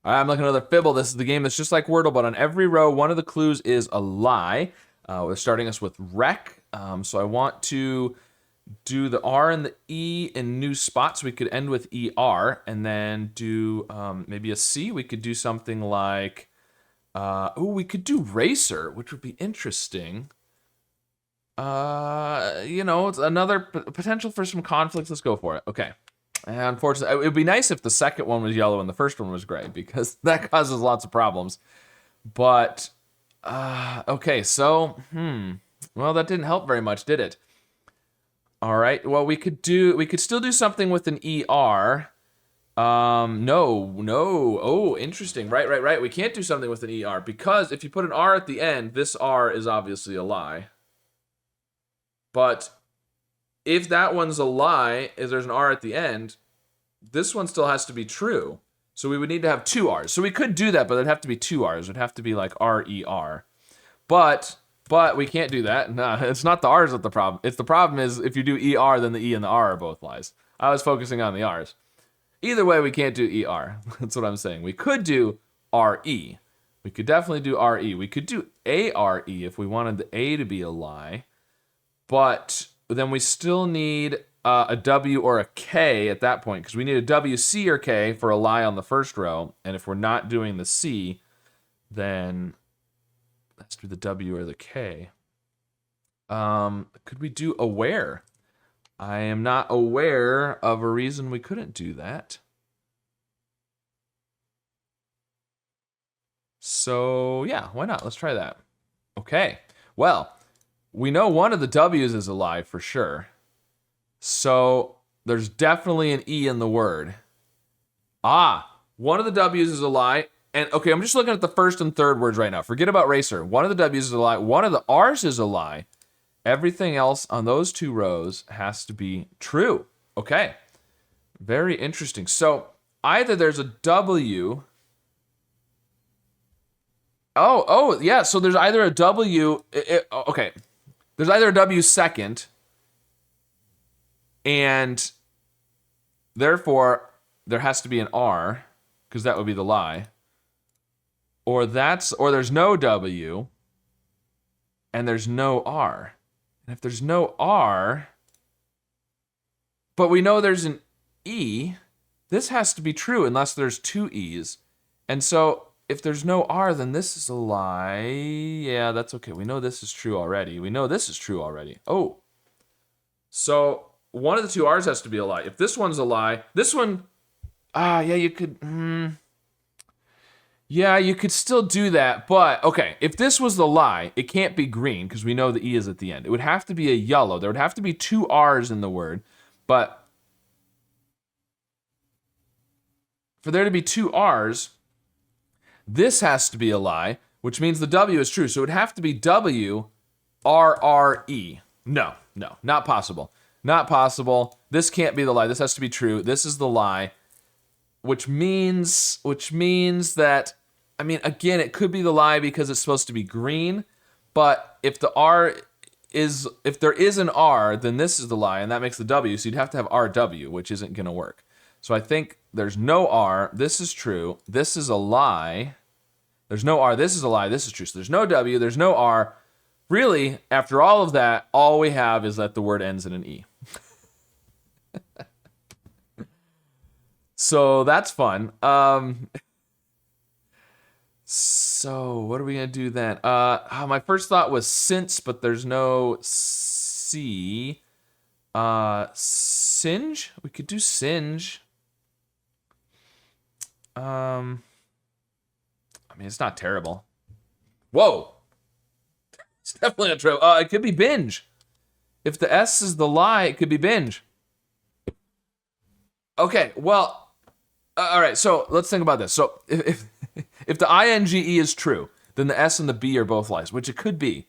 All right, I'm looking at another Fibble. This is the game that's just like Wordle, but on every row, one of the clues is a lie. We're starting us with rec. So I want to do the R and the E in new spots. We could end with ER and then do maybe a C. We could do something like, we could do racer, which would be interesting. It's another potential for some conflicts. Let's go for it. Okay. And unfortunately, it would be nice if the second one was yellow and the first one was gray, because that causes lots of problems. But, okay, so, well, that didn't help very much, did it? All right, well, we could still do something with an ER. No. Oh, interesting. Right. We can't do something with an ER, because if you put an R at the end, this R is obviously a lie. But if that one's a lie, if there's an R at the end, this one still has to be true. So we would need to have two R's. So we could do that, but it'd have to be two R's. It'd have to be like R-E-R. But we can't do that. No, it's not the R's that's the problem. It's the problem is if you do ER, then the E and the R are both lies. I was focusing on the R's. Either way, we can't do ER. That's what I'm saying. We could do RE. We could definitely do RE. We could do ARE if we wanted the A to be a lie. But then we still need a W or a K at that point, because we need a W, C, or K for a lie on the first row. And if we're not doing the C, then let's do the W or the K. Could we do aware? I am not aware of a reason we couldn't do that. So yeah, why not? Let's try that. Okay, well, we know one of the W's is a lie for sure. So there's definitely an E in the word. One of the W's is a lie. And okay, I'm just looking at the first and third words right now. Forget about racer. One of the W's is a lie. One of the R's is a lie. Everything else on those two rows has to be true. Okay, very interesting. So either there's a W. Oh, yeah, so there's either a W. Okay, there's either a W second, and therefore there has to be an R, because that would be the lie. Or there's no W, and there's no R. And if there's no R, but we know there's an E, this has to be true unless there's two E's. And so if there's no R, then this is a lie. Yeah, that's okay. We know this is true already. We know this is true already. Oh. So one of the two R's has to be a lie. If this one's a lie, this one, yeah, you could, yeah, you could still do that, but okay, if this was the lie, it can't be green because we know the E is at the end. It would have to be a yellow. There would have to be two R's in the word, but for there to be two R's, this has to be a lie, which means the W is true. So it would have to be W-R-R-E. No, not possible. Not possible. This can't be the lie. This has to be true. This is the lie, which means that, I mean, again, it could be the lie because it's supposed to be green, but if there is an R, then this is the lie, and that makes the W, so you'd have to have RW, which isn't gonna work. So I think there's no R, this is true, this is a lie, there's no R, this is a lie, this is true, so there's no W, there's no R. Really, after all of that, all we have is that the word ends in an E. So that's fun. So what are we gonna do then? My first thought was since, but there's no C. Singe? We could do singe. I mean, it's not terrible. Whoa! It's definitely not true. It could be binge. If the S is the lie, it could be binge. Okay, well, all right, so let's think about this. So if the INGE is true, then the S and the B are both lies, which it could be.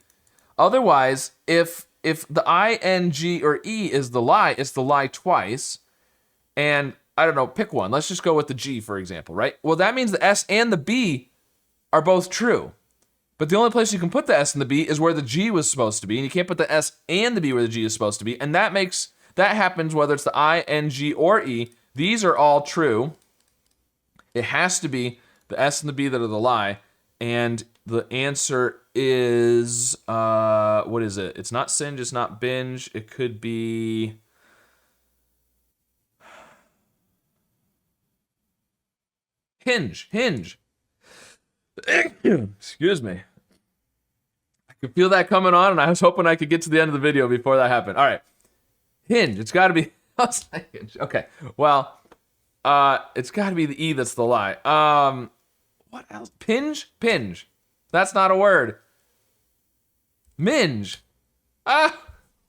Otherwise, if the ING or E is the lie, it's the lie twice. And I don't know, pick one. Let's just go with the G, for example, right? Well, that means the S and the B are both true. But the only place you can put the S and the B is where the G was supposed to be, and you can't put the S and the B where the G is supposed to be, and that happens whether it's the ING or E. These are all true. It has to be the S and the B that are the lie. And the answer is, what is it? It's not singe, it's not binge. It could be... Hinge. Excuse me. I could feel that coming on, and I was hoping I could get to the end of the video before that happened. All right. Hinge. It's got to be... Okay. Well, it's got to be the E that's the lie. What else? Pinge. That's not a word. Minge.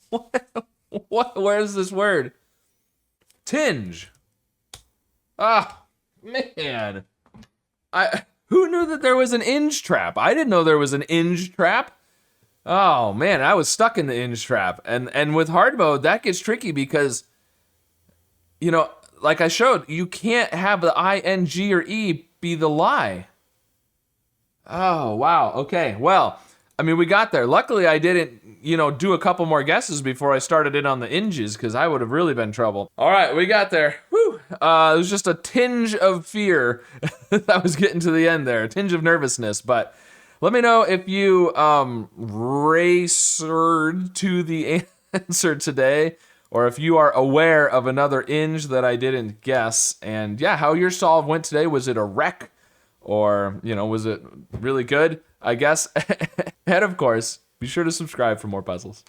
What? Where's this word? Tinge. Man. Who knew that there was an inge trap? I didn't know there was an inge trap. Oh man, I was stuck in the inge trap. And with hard mode, that gets tricky because, you know, like I showed, you can't have the ing or e be the lie. Oh, wow. Okay. Well, I mean, we got there. Luckily, I didn't, do a couple more guesses before I started in on the inges, because I would have really been in trouble. All right, we got there. Whew. It was just a tinge of fear that I was getting to the end there, a tinge of nervousness. But let me know if you racered to the answer today, or if you are aware of another inge that I didn't guess. And yeah, how your solve went today. Was it a wreck? Or, was it really good? I guess. And of course, be sure to subscribe for more puzzles.